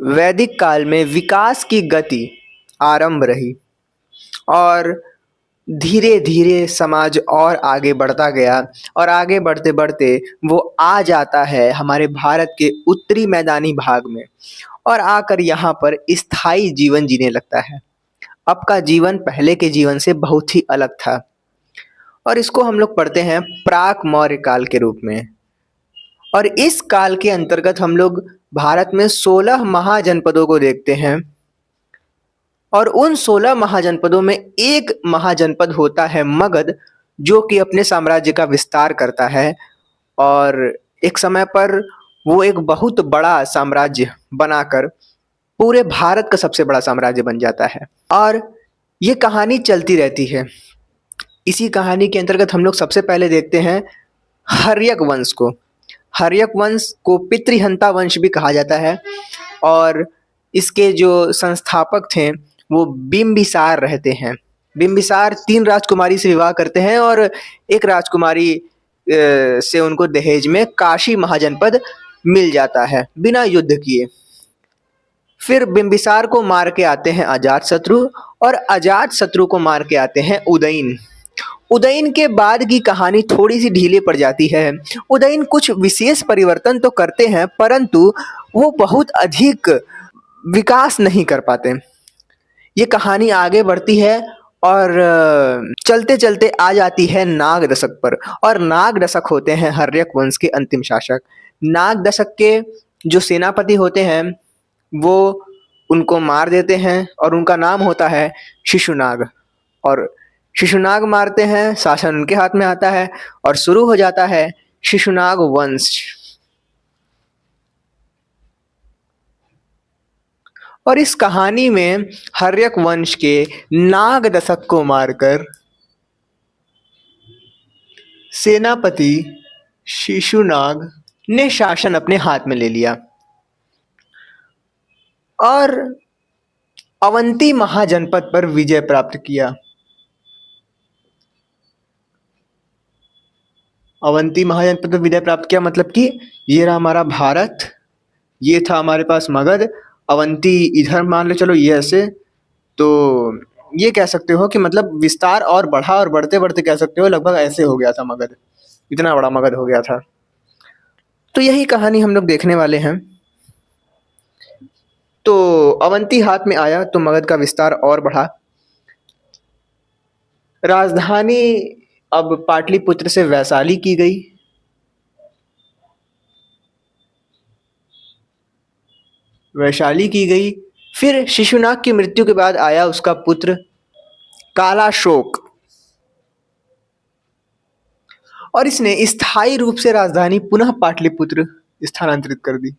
वैदिक काल में विकास की गति आरंभ रही और धीरे धीरे समाज और आगे बढ़ता गया और आगे बढ़ते बढ़ते वो आ जाता है हमारे भारत के उत्तरी मैदानी भाग में और आकर यहाँ पर स्थायी जीवन जीने लगता है। अब का जीवन पहले के जीवन से बहुत ही अलग था और इसको हम लोग पढ़ते हैं प्राक मौर्य काल के रूप में। और इस काल के अंतर्गत हम लोग भारत में 16 महाजनपदों को देखते हैं और उन 16 महाजनपदों में एक महाजनपद होता है मगध, जो कि अपने साम्राज्य का विस्तार करता है और एक समय पर वो एक बहुत बड़ा साम्राज्य बनाकर पूरे भारत का सबसे बड़ा साम्राज्य बन जाता है। और ये कहानी चलती रहती है। इसी कहानी के अंतर्गत हम लोग सबसे पहले देखते हैं हर्यक वंश को। हर्यक वंश को पितृहंता वंश भी कहा जाता है और इसके जो संस्थापक थे वो बिंबिसार रहते हैं। बिंबिसार 3 राजकुमारी से विवाह करते हैं और एक राजकुमारी से उनको दहेज में काशी महाजनपद मिल जाता है बिना युद्ध किए। फिर बिंबिसार को मार के आते हैं अजातशत्रु और अजातशत्रु को मार के आते हैं उदयन। उदयन के बाद की कहानी थोड़ी सी ढीले पड़ जाती है। उदयन कुछ विशेष परिवर्तन तो करते हैं परंतु वो बहुत अधिक विकास नहीं कर पाते। ये कहानी आगे बढ़ती है और चलते चलते आ जाती है नाग दशक पर और नाग दशक होते हैं हर्यक वंश के अंतिम शासक। नाग दशक के जो सेनापति होते हैं वो उनको मार देते हैं और उनका नाम होता है शिशुनाग और शिशुनाग मारते हैं, शासन उनके हाथ में आता है और शुरू हो जाता है शिशुनाग वंश। और इस कहानी में हर्यक वंश के नाग दशक को मारकर सेनापति शिशुनाग ने शासन अपने हाथ में ले लिया और अवंती महाजनपद पर विजय प्राप्त किया। अवंती महाजनपद पर विजय प्राप्त किया मतलब कि ये रहा हमारा भारत, ये था हमारे पास मगध, अवंती इधर मान लो, चलो ये ऐसे। तो ये कह सकते हो कि मतलब विस्तार और बढ़ा और बढ़ते बढ़ते कह सकते हो लगभग ऐसे हो गया था मगध, इतना बड़ा मगध हो गया था। तो यही कहानी हम लोग देखने वाले हैं। तो अवंती हाथ में आया तो मगध का विस्तार और बढ़ा। राजधानी अब पाटलिपुत्र से वैशाली की गई। वैशाली की गई। फिर शिशुनाग की मृत्यु के बाद आया उसका पुत्र कालाशोक और इसने स्थायी रूप से राजधानी पुनः पाटलिपुत्र स्थानांतरित कर दी।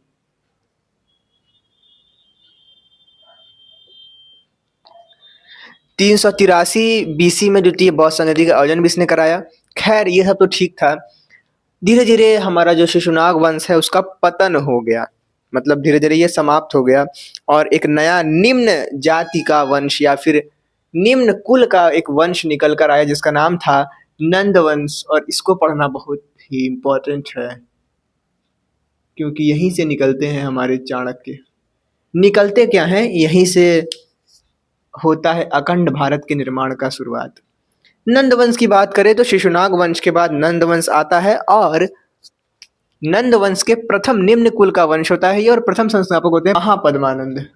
तीन सौ तिरासी बीसी में द्वितीय बौद्ध संधि का आयोजन भी इसने कराया। खैर ये सब तो ठीक था। धीरे धीरे हमारा जो शिशुनाग वंश है उसका पतन हो गया, मतलब धीरे धीरे ये समाप्त हो गया और एक नया निम्न जाति का वंश या फिर निम्न कुल का एक वंश निकल कर आया जिसका नाम था नंद वंश। और इसको पढ़ना बहुत ही इम्पोर्टेंट है क्योंकि यहीं से निकलते हैं हमारे चाणक्य। निकलते क्या हैं, यहीं से होता है अखंड भारत के निर्माण का शुरुआत। नंद वंश की बात करें तो शिशुनाग वंश के बाद नंद वंश आता है और नंद वंश के प्रथम निम्न कुल का वंश होता है ये और प्रथम संस्थापक होते हैं महापद्मानंद।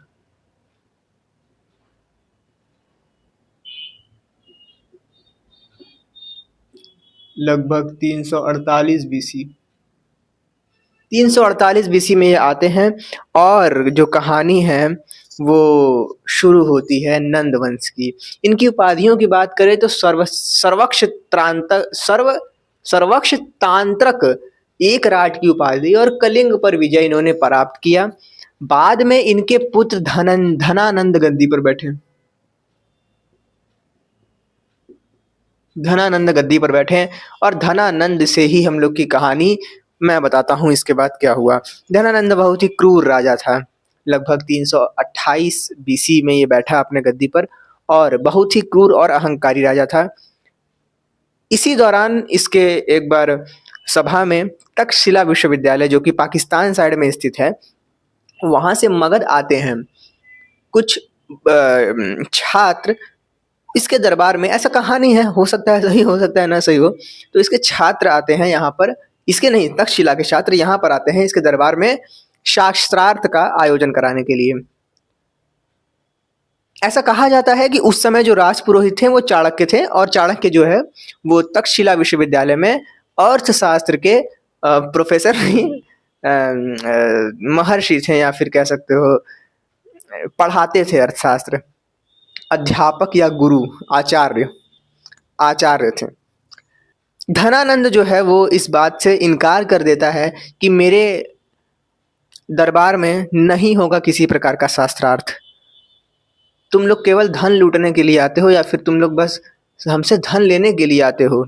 लगभग 348 बीसी 348 बीसी में ये आते हैं और जो कहानी है वो शुरू होती है नंद वंश की। इनकी उपाधियों की बात करें तो सर्वक्ष तांत्रक एक राट की उपाधि और कलिंग पर विजय इन्होंने प्राप्त किया। बाद में इनके पुत्र धनानंद गद्दी पर बैठे। धनानंद गद्दी पर बैठे और धनानंद से ही हम लोग की कहानी मैं बताता हूँ इसके बाद क्या हुआ। धनानंद बहुत ही क्रूर राजा था। लगभग 328 बीसी में ये बैठा अपने गद्दी पर और बहुत ही क्रूर और अहंकारी राजा था। इसी दौरान इसके एक बार सभा में तक्षशिला विश्वविद्यालय जो कि पाकिस्तान साइड में स्थित है, वहाँ से मगध आते हैं कुछ छात्र इसके दरबार में। ऐसा कहानी है, हो सकता है सही, हो सकता है ना सही हो। तो इसके छात्र आते हैं यहाँ पर, इसके नहीं, तक्षशिला के छात्र यहाँ पर आते हैं इसके दरबार में शास्त्रार्थ का आयोजन कराने के लिए। ऐसा कहा जाता है कि उस समय जो राजपुरोहित थे वो चाणक्य थे, और चाणक्य जो है वो तक्षशिला विश्वविद्यालय में अर्थशास्त्र के प्रोफेसर नहीं, महर्षि थे, या फिर कह सकते हो पढ़ाते थे अर्थशास्त्र। अध्यापक या गुरु, आचार्य आचार्य थे। धनानंद जो है वो इस बात से इनकार कर देता है कि मेरे दरबार में नहीं होगा किसी प्रकार का शास्त्रार्थ। तुम लोग केवल धन लूटने के लिए आते हो, या फिर तुम लोग बस हमसे धन लेने के लिए आते हो,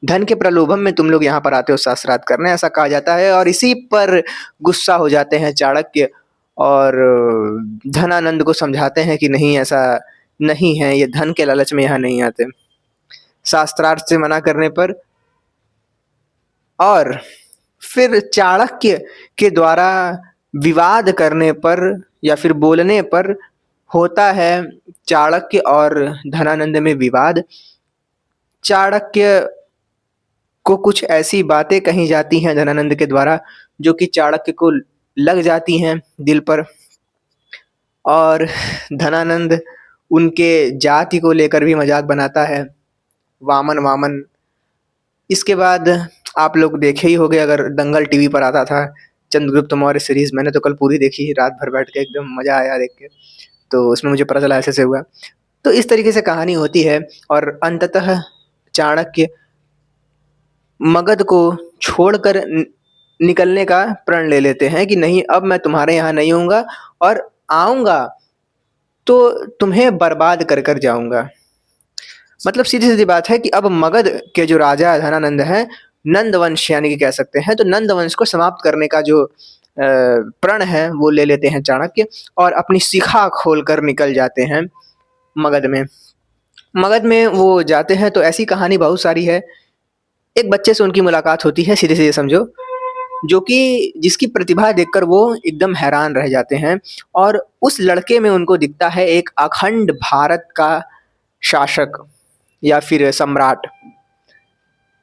धन के प्रलोभन में तुम लोग यहाँ पर आते हो शास्त्रार्थ करने, ऐसा कहा जाता है। और इसी पर गुस्सा हो जाते हैं चाणक्य, और धनानंद को समझाते हैं कि नहीं, ऐसा नहीं है, ये धन के लालच में यहाँ नहीं आते शास्त्रार्थ से मना करने पर। और फिर चाणक्य के द्वारा विवाद करने पर या फिर बोलने पर होता है चाणक्य और धनानंद में विवाद। चाणक्य को कुछ ऐसी बातें कही जाती हैं धनानंद के द्वारा जो कि चाणक्य को लग जाती हैं दिल पर, और धनानंद उनके जाति को लेकर भी मजाक बनाता है, वामन वामन। इसके बाद आप लोग देखे ही होंगे, अगर दंगल टीवी पर आता था चंद्रगुप्त मौर्य सीरीज, मैंने तो कल पूरी देखी, रात भर बैठ के, एकदम मजा आया देख के। तो उसमें मुझे पता चला ऐसे से हुआ। तो इस तरीके से कहानी होती है, और अंततः चाणक्य मगध को छोड़कर निकलने का प्रण ले लेते हैं कि नहीं, अब मैं तुम्हारे यहाँ नहीं होऊंगा, और आऊंगा तो तुम्हें बर्बाद कर कर जाऊंगा। मतलब सीधी सीधी बात है कि अब मगध के जो राजा धनानंद हैं, नंद वंश यानी कि कह सकते हैं, तो नंद वंश को समाप्त करने का जो प्रण है वो ले लेते हैं चाणक्य, और अपनी शिखा खोलकर निकल जाते हैं मगध में। मगध में वो जाते हैं तो ऐसी कहानी बहुत सारी है। एक बच्चे से उनकी मुलाकात होती है, सीधे सीधे समझो, जो कि जिसकी प्रतिभा देखकर वो एकदम हैरान रह जाते हैं, और उस लड़के में उनको दिखता है एक अखंड भारत का शासक या फिर सम्राट।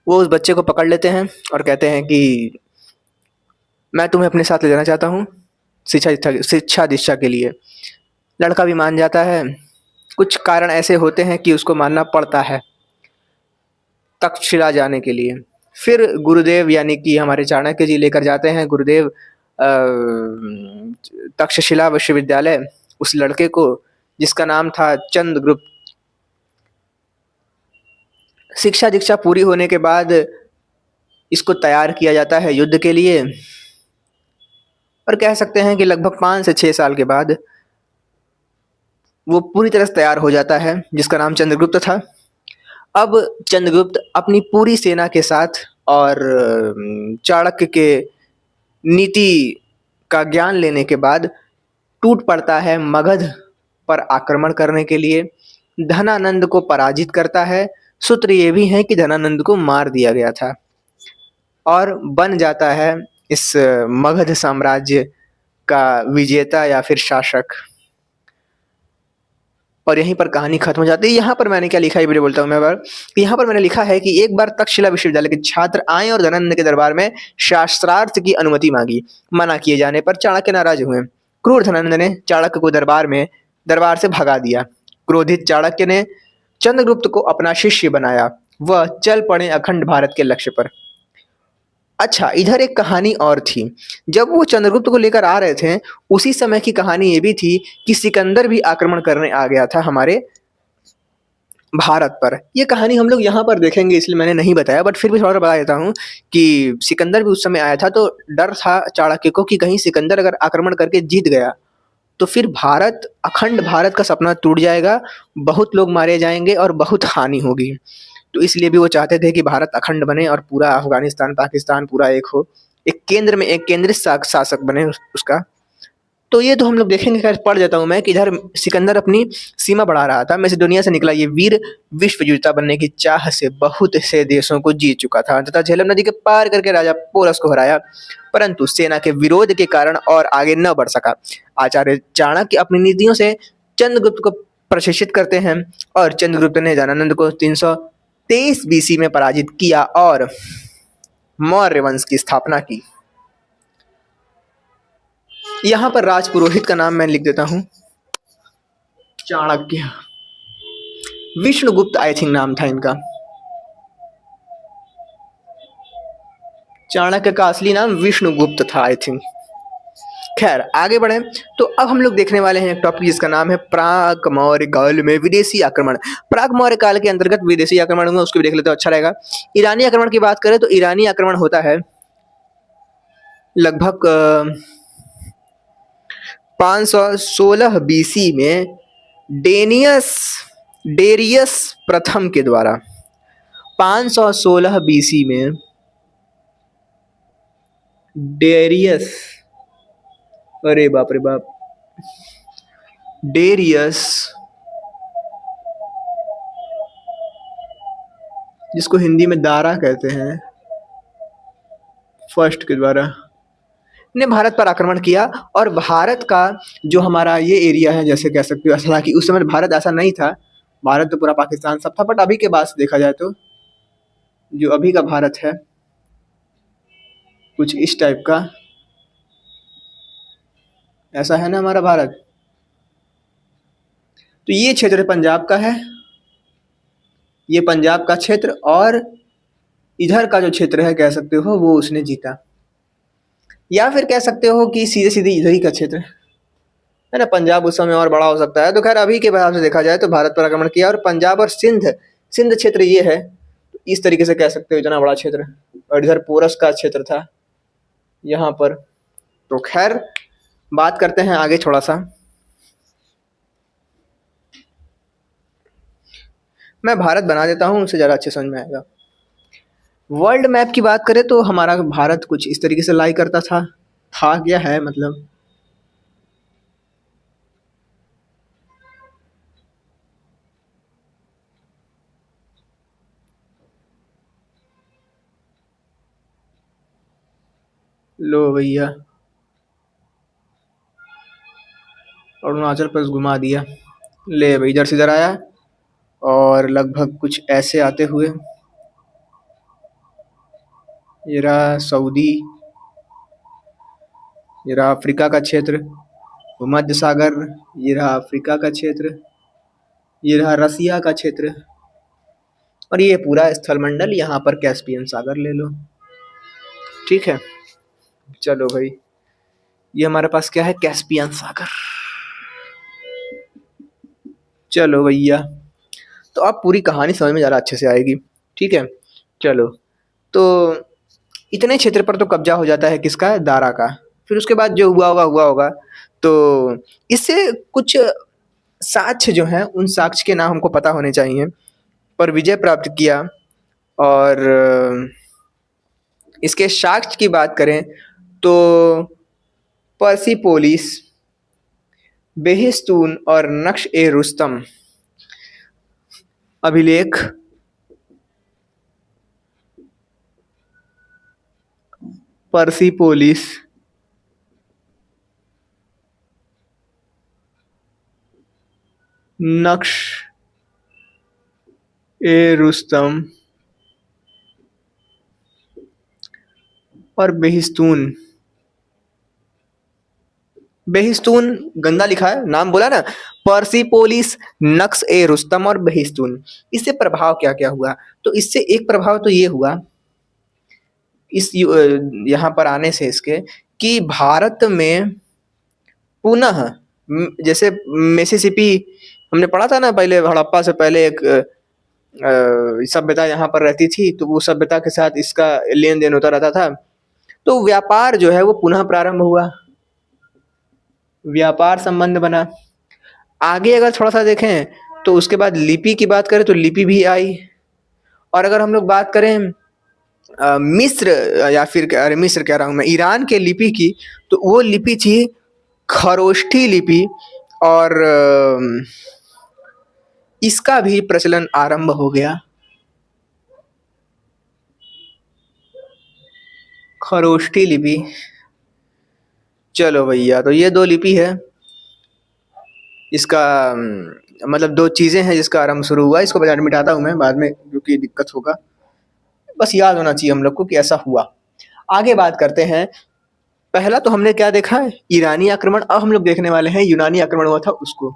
वो उस बच्चे को पकड़ लेते हैं और कहते हैं कि मैं तुम्हें अपने साथ ले जाना चाहता हूँ शिक्षा दीक्षा के लिए। लड़का भी मान जाता है। कुछ कारण ऐसे होते हैं कि उसको मानना पड़ता है तक्षशिला जाने के लिए। फिर गुरुदेव यानी कि हमारे चाणक्य जी लेकर जाते हैं, गुरुदेव तक्षशिला विश्वविद्यालय, उस लड़के को जिसका नाम था चंद्रगुप्त। शिक्षा दीक्षा पूरी होने के बाद इसको तैयार किया जाता है युद्ध के लिए, और कह सकते हैं कि लगभग 5 से 6 साल के बाद वो पूरी तरह से तैयार हो जाता है, जिसका नाम चंद्रगुप्त था। अब चंद्रगुप्त अपनी पूरी सेना के साथ और चाणक्य के नीति का ज्ञान लेने के बाद टूट पड़ता है मगध पर आक्रमण करने के लिए। धनानंद को पराजित करता है। सूत्र ये भी है कि धनानंद को मार दिया गया था, और बन जाता है इस मगध साम्राज्य का विजेता या फिर शासक। और यहीं पर कहानी खत्म हो जाती है। यहाँ पर मैंने क्या लिखा है ये बोलता हूँ मैं बार। यहाँ पर मैंने लिखा है कि एक बार तक्षशिला विश्वविद्यालय के छात्र आए और धनानंद के दरबार में शास्त्रार्थ की अनुमति मांगी। मना किए जाने पर चाणक्य नाराज हुए। क्रूर धनानंद ने चाणक्य को दरबार से भगा दिया। क्रोधित चाणक्य ने चंद्रगुप्त को अपना शिष्य बनाया। वह चल पड़े अखंड भारत के लक्ष्य पर। अच्छा, इधर एक कहानी और थी। जब वो चंद्रगुप्त को लेकर आ रहे थे, उसी समय की कहानी ये भी थी कि सिकंदर भी आक्रमण करने आ गया था हमारे भारत पर। ये कहानी हम लोग यहाँ पर देखेंगे, इसलिए मैंने नहीं बताया, बट फिर भी थोड़ा बता देता हूँ कि सिकंदर भी उस समय आया था। तो डर था चाणक्य को कि कहीं सिकंदर अगर आक्रमण करके जीत गया तो फिर अखंड भारत का सपना टूट जाएगा, बहुत लोग मारे जाएंगे और बहुत हानि होगी। तो इसलिए भी वो चाहते थे कि भारत अखंड बने और पूरा अफगानिस्तान पाकिस्तान पूरा एक हो, एक केंद्र में एक केंद्रित शासक बने उसका। तो ये तो हम लोग देखेंगे, खैर पढ़ जाता हूँ मैं कि इधर सिकंदर अपनी सीमा बढ़ा रहा था। मैसिडोनिया से निकला ये वीर विश्व विजेता बनने की चाह से बहुत से देशों को जीत चुका था तथा झेलम नदी के पार करके राजा पोरस को हराया, परंतु सेना के विरोध के कारण और आगे न बढ़ सका। आचार्य चाणक्य अपनी नीतियों से चंद्रगुप्त को प्रशिक्षित करते हैं और चंद्रगुप्त ने जनानंद को 323 बीसी में पराजित किया और मौर्य वंश की स्थापना की। यहाँ पर राजपुरोहित का नाम मैं लिख देता हूँ, चाणक्य। विष्णुगुप्त आई थिंक नाम था इनका। चाणक्य का असली नाम विष्णुगुप्त था आई थिंक। खैर आगे बढ़े तो अब हम लोग देखने वाले हैं एक टॉपिक जिसका नाम है प्राक मौर्य काल में विदेशी आक्रमण। प्राक मौर्य काल के अंतर्गत विदेशी आक्रमण होंगे, उसको भी देख लेते हो, अच्छा रहेगा। ईरानी आक्रमण की बात करें तो ईरानी आक्रमण होता है लगभग 516 बीसी में डेरियस प्रथम के द्वारा। 516 बीसी में डेरियस, अरे बाप रे बाप, डेरियस, जिसको हिंदी में दारा कहते हैं, फर्स्ट के द्वारा ने भारत पर आक्रमण किया। और भारत का जो हमारा ये एरिया है, जैसे कह सकते हो, हालांकि उस समय भारत ऐसा नहीं था, भारत तो पूरा पाकिस्तान सब था, बट अभी के बाद से देखा जाए तो जो अभी का भारत है कुछ इस टाइप का, ऐसा है ना हमारा भारत। तो ये क्षेत्र पंजाब का है, ये पंजाब का क्षेत्र, और इधर का जो क्षेत्र है कह सकते हो वो उसने जीता, या फिर कह सकते हो कि सीधे सीधे इधर ही का क्षेत्र है ना। पंजाब उस समय और बड़ा हो सकता है। तो खैर अभी के हिसाब से देखा जाए तो भारत पर आक्रमण किया, और पंजाब और सिंध क्षेत्र ये है, इस तरीके से कह सकते हो इतना बड़ा क्षेत्र। और इधर पोरस का क्षेत्र था यहाँ पर। तो खैर बात करते हैं आगे थोड़ा सा। मैं भारत बना देता हूँ, उससे ज़्यादा अच्छे समझ में आएगा। वर्ल्ड मैप की बात करें तो हमारा भारत कुछ इस तरीके से लाई करता था क्या है मतलब। लो भैया, अरुणाचल प्रदेश घुमा दिया। ले भाई, इधर से इधर आया और लगभग कुछ ऐसे आते हुए ये रहा सऊदी, ये रहा अफ्रीका का क्षेत्र, भूमध्य सागर, ये रहा अफ्रीका का क्षेत्र, ये रहा रसिया का क्षेत्र, और ये पूरा स्थलमंडल, यहाँ पर कैस्पियन सागर ले लो। ठीक है, चलो भाई, ये हमारे पास क्या है, कैस्पियन सागर। चलो भैया, तो अब पूरी कहानी समझ में ज़्यादा अच्छे से आएगी। ठीक है, चलो, तो इतने क्षेत्र पर तो कब्जा हो जाता है किसका, दारा का। फिर उसके बाद जो हुआ होगा। तो इससे कुछ साक्ष्य जो हैं, उन साक्ष्य के नाम हमको पता होने चाहिए। पर विजय प्राप्त किया, और इसके साक्ष्य की बात करें तो पर्सिपोलिस, बेहिस्तून और नक्श ए रुस्तम अभिलेख, पर्सिपोलिस, नक्श ए रुस्तम और बेहिस्तून। बेहिस्तून गंदा लिखा है, नाम बोला ना, पर्सिपोलिस, नक्श ए रुस्तम और बेहिस्तून। इससे प्रभाव क्या क्या हुआ, तो इससे एक प्रभाव तो ये हुआ इस यहाँ पर आने से इसके, कि भारत में पुनः जैसे मिसिसिपी हमने पढ़ा था ना पहले, हड़प्पा से पहले एक सभ्यता यहाँ पर रहती थी, तो वो सभ्यता के साथ इसका लेन देन होता रहता था। तो व्यापार जो है वो पुनः प्रारंभ हुआ, व्यापार संबंध बना। आगे अगर थोड़ा सा देखें तो उसके बाद लिपि की बात करें तो लिपि भी आई। और अगर हम लोग बात करें मिस्र, या फिर अरे मिस्र कह रहा हूँ मैं, ईरान के लिपि की, तो वो लिपि थी खरोष्ठी लिपि और इसका भी प्रचलन आरंभ हो गया। खरोष्ठी लिपि, चलो भैया, तो ये 2 लिपि है। इसका मतलब 2 चीज़ें हैं जिसका आरंभ शुरू हुआ। इसको बजाय मिटाता हूँ मैं बाद में, क्योंकि दिक्कत होगा। बस याद होना चाहिए हम लोग को कि ऐसा हुआ। आगे बात करते हैं। पहला तो हमने क्या देखा है, ईरानी आक्रमण। अब हम लोग देखने वाले हैं यूनानी आक्रमण हुआ था उसको।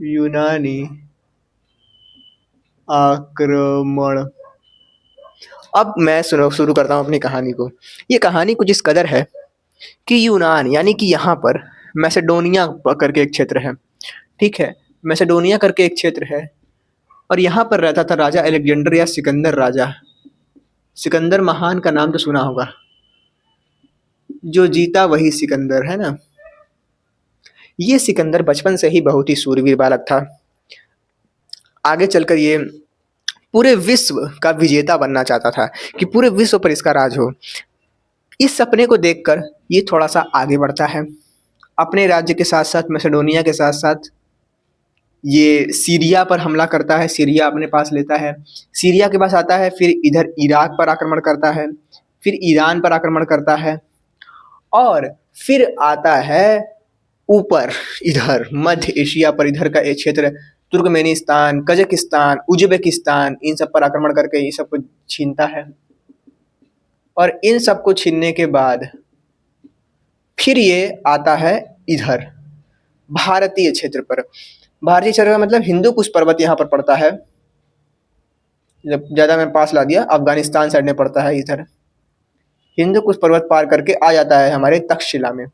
यूनानी आक्रमण। अब मैं शुरू करता हूँ अपनी कहानी को। ये कहानी कुछ इस कदर है कि यूनान यानी कि यहाँ पर मैसेडोनिया करके एक क्षेत्र है, ठीक है। मैसेडोनिया करके एक क्षेत्र है और यहाँ पर रहता था राजा अलेक्जेंडर या सिकंदर राजा। सिकंदर महान का नाम तो सुना होगा, जो जीता वही सिकंदर, है ना। ये सिकंदर बचपन से ही बहुत ही सूरवीर बालक था। आगे चलकर ये पूरे विश्व का विजेता बनना चाहता था कि पूरे विश्व पर इसका राज हो। इस सपने को देखकर ये थोड़ा सा आगे बढ़ता है। अपने राज्य के साथ साथ मैसेडोनिया के साथ साथ ये सीरिया पर हमला करता है, सीरिया अपने पास लेता है। सीरिया के पास आता है, फिर इधर इराक पर आक्रमण करता है, फिर ईरान पर आक्रमण करता है और फिर आता है ऊपर इधर मध्य एशिया पर। इधर का एक क्षेत्र तुर्कमेनिस्तान, कजाकिस्तान, उज्बेकिस्तान, इन सब पर आक्रमण करके ये सब को छीनता है। और इन सब को छीनने के बाद फिर ये आता है इधर भारतीय क्षेत्र पर। भारतीय क्षेत्र का मतलब हिंदू कुश पर्वत यहाँ पर पड़ता है। जब ज़्यादा मैं पास ला दिया, अफगानिस्तान साइड में पड़ता है इधर। हिंदू कुश पर्वत पार करके आ जाता है हमारे तक्षशिला में।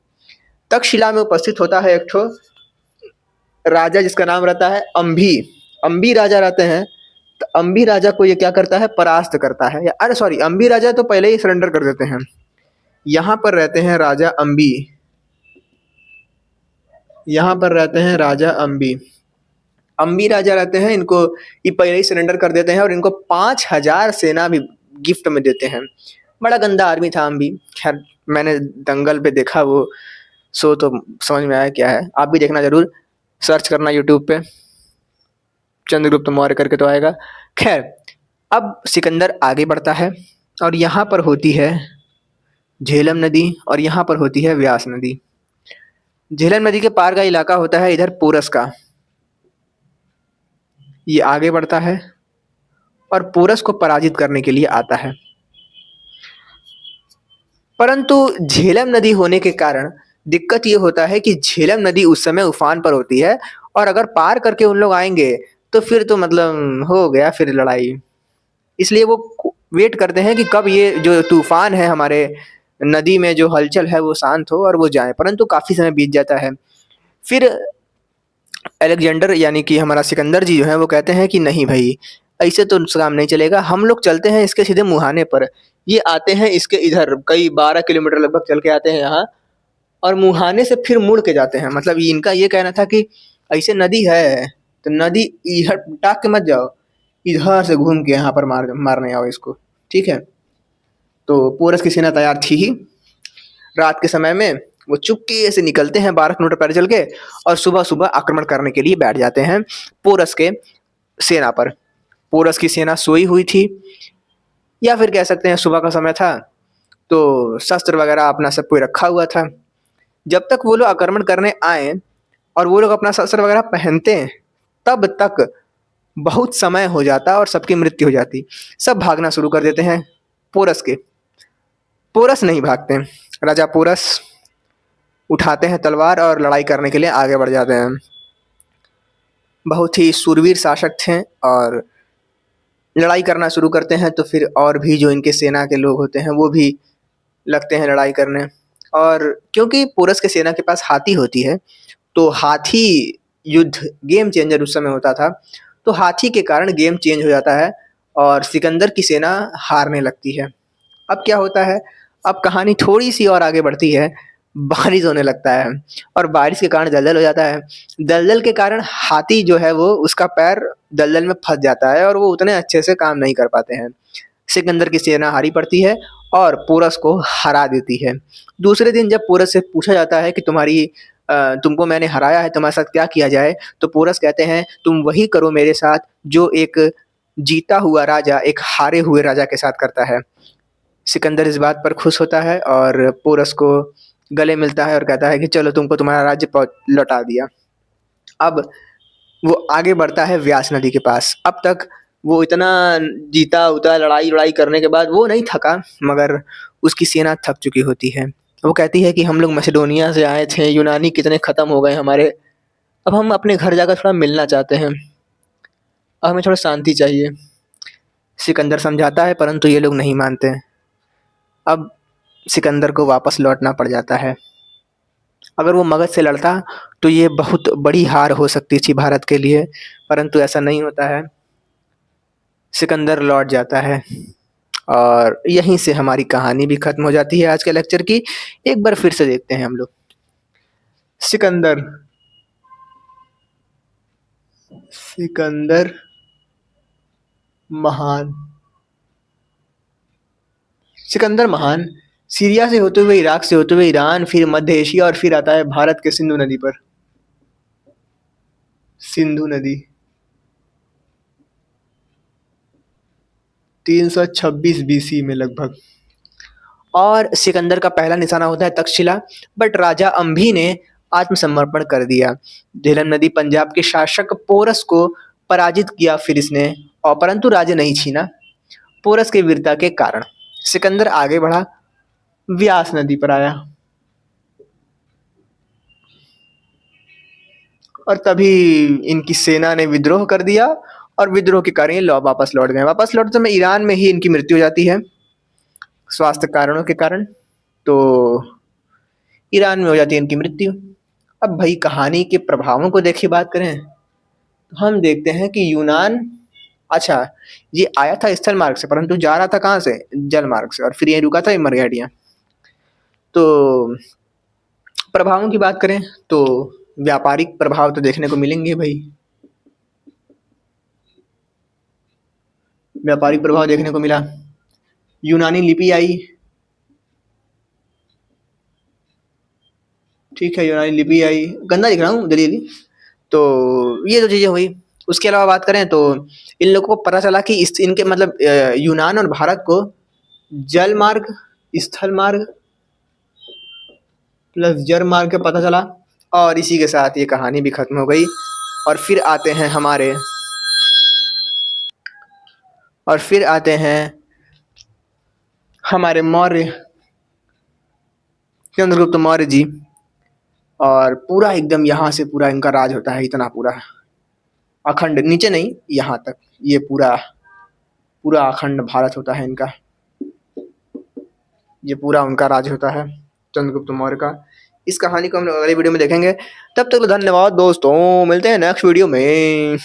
तक्षशिला में उपस्थित होता है एक ठो राजा जिसका नाम रहता है अंभी। अंभी राजा रहते हैं। तो अंभी राजा को ये क्या करता है, परास्त करता है। या अरे सॉरी, अंभी राजा तो पहले ही सरेंडर कर देते हैं। यहाँ पर रहते हैं राजा अंभी, यहाँ पर रहते हैं राजा अंभी। अंभी राजा रहते हैं, इनको ये पहले ही सरेंडर कर देते हैं और इनको 5000 सेना भी गिफ्ट में देते हैं। बड़ा गंदा आदमी था अंभी। खैर, मैंने दंगल पे देखा वो शो, तो समझ में आया क्या है। आप भी देखना जरूर, सर्च करना यूट्यूब पे, चंद्रगुप्त मौर्य करके तो आएगा। खैर, अब सिकंदर आगे बढ़ता है और यहाँ पर होती है झेलम नदी और यहाँ पर होती है व्यास नदी। झेलम नदी के पार का इलाका होता है इधर पोरस का। ये आगे बढ़ता है और पोरस को पराजित करने के लिए आता है। परंतु झेलम नदी होने के कारण दिक्कत ये होता है कि झेलम नदी उस समय उफान पर होती है और अगर पार करके उन लोग आएंगे तो फिर तो मतलब हो गया फिर लड़ाई। इसलिए वो वेट करते हैं कि कब ये जो तूफान है हमारे नदी में जो हलचल है वो शांत हो और वो जाए। परंतु काफ़ी समय बीत जाता है। फिर अलेक्जेंडर यानी कि हमारा सिकंदर जी जो है वो कहते हैं कि नहीं भाई, ऐसे तो काम नहीं चलेगा, हम लोग चलते हैं इसके सीधे मुहाने पर। ये आते हैं इसके इधर कई 12 किलोमीटर लगभग चल के आते हैं यहाँ और मुहाने से फिर मुड़ के जाते हैं। मतलब इनका ये कहना था कि ऐसे नदी है तो नदी इधर टाक के मत जाओ, इधर से घूम के यहाँ पर मारने आओ इसको, ठीक है। तो पोरस की सेना तैयार थी ही। रात के समय में वो चुपके से निकलते हैं 12 किलोमीटर पैदल चल के और सुबह सुबह आक्रमण करने के लिए बैठ जाते हैं पोरस के सेना पर। पोरस की सेना सोई हुई थी या फिर कह सकते हैं सुबह का समय था, तो शस्त्र वगैरह अपना सब कोई रखा हुआ था। जब तक वो लोग आक्रमण करने आए और वो लोग अपना शस्त्र वगैरह पहनते हैं तब तक बहुत समय हो जाता और सबकी मृत्यु हो जाती। सब भागना शुरू कर देते हैं पोरस के। पोरस नहीं भागते, राजा पोरस उठाते हैं तलवार और लड़ाई करने के लिए आगे बढ़ जाते हैं। बहुत ही शूरवीर शासक थे और लड़ाई करना शुरू करते हैं। तो फिर और भी जो इनके सेना के लोग होते हैं वो भी लगते हैं लड़ाई करने। और क्योंकि पोरस के सेना के पास हाथी होती है तो हाथी युद्ध गेम चेंजर उस समय होता था, तो हाथी के कारण गेम चेंज हो जाता है और सिकंदर की सेना हारने लगती है। अब क्या होता है, अब कहानी थोड़ी सी और आगे बढ़ती है। बारिश होने लगता है और बारिश के कारण दलदल हो जाता है। दलदल के कारण हाथी जो है वो उसका पैर दलदल में फंस जाता है और वो उतने अच्छे से काम नहीं कर पाते हैं। सिकंदर की सेना हारी पड़ती है और पोरस को हरा देती है। दूसरे दिन जब पोरस से पूछा जाता है कि तुमको मैंने हराया है, तुम्हारे साथ क्या किया जाए? तो पोरस कहते हैं, तुम वही करो मेरे साथ जो एक जीता हुआ राजा एक हारे हुए राजा के साथ करता है। सिकंदर इस बात पर खुश होता है और पोरस को गले मिलता है और कहता है कि चलो तुमको तुम्हारा राज्य लौटा दिया। अब वो आगे बढ़ता है व्यास नदी के पास। अब तक वो इतना जीता उता लड़ाई करने के बाद वो नहीं थका, मगर उसकी सेना थक चुकी होती है। वो कहती है कि हम लोग मैसेडोनिया से आए थे, यूनानी कितने खत्म हो गए हमारे, अब हम अपने घर जाकर थोड़ा मिलना चाहते हैं, अब हमें थोड़ा शांति चाहिए। सिकंदर समझाता है परंतु ये लोग नहीं मानते। अब सिकंदर को वापस लौटना पड़ जाता है। अगर वो मगध से लड़ता तो ये बहुत बड़ी हार हो सकती थी भारत के लिए, परंतु ऐसा नहीं होता है। सिकंदर लौट जाता है और यहीं से हमारी कहानी भी खत्म हो जाती है आज के लेक्चर की। एक बार फिर से देखते हैं हम लोग। सिकंदर सिकंदर महान। सिकंदर महान सीरिया से होते हुए, इराक से होते हुए ईरान, फिर मध्य एशिया और फिर आता है भारत के सिंधु नदी पर। सिंधु नदी 326 बीसी में लगभग। और सिकंदर का पहला निशाना होता है तक्षशिला, बट राजा अम्भी ने आत्मसमर्पण कर दिया। झेलम नदी पंजाब के शासक पोरस को पराजित किया फिर इसने, और परंतु राज्य नहीं छीना। पोरस के वीरता के कारण सिकंदर आगे बढ़ा, व्यास नदी पर आया और तभी इनकी सेना ने विद्रोह कर दिया और विद्रोह के कारण ये वापस लौट गए। वापस लौटते समय ईरान में ही इनकी मृत्यु हो जाती है स्वास्थ्य कारणों के कारण। तो ईरान में हो जाती है इनकी मृत्यु। अब भाई कहानी के प्रभावों को देखिए बात करें तो हम देखते हैं कि यूनान, अच्छा ये आया था स्थल मार्ग से परंतु जा रहा था कहाँ से? जल मार्ग से, और फिर ये रुका था मरघाटिया। तो प्रभावों की बात करें तो व्यापारिक प्रभाव तो देखने को मिलेंगे भाई। व्यापारिक प्रभाव देखने को मिला, यूनानी लिपि आई, ठीक है यूनानी लिपि आई, गंदा लिख रहा हूँ जल्दी। तो ये तो चीजें हुई। उसके अलावा बात करें तो इन लोगों को पता चला कि इनके मतलब यूनान और भारत को जल मार्ग, स्थल मार्ग प्लस जल मार्ग का पता चला, और इसी के साथ ये कहानी भी खत्म हो गई। और फिर आते हैं हमारे मौर्य चंद्रगुप्त मौर्य जी, और पूरा एकदम यहाँ से पूरा इनका राज होता है, इतना पूरा अखंड, नीचे नहीं यहाँ तक, ये पूरा पूरा अखंड भारत होता है इनका, ये पूरा उनका राज होता है चंद्रगुप्त मौर्य का। इस कहानी को हम लोग अगली वीडियो में देखेंगे। तब तक धन्यवाद दोस्तों, मिलते हैं नेक्स्ट वीडियो में।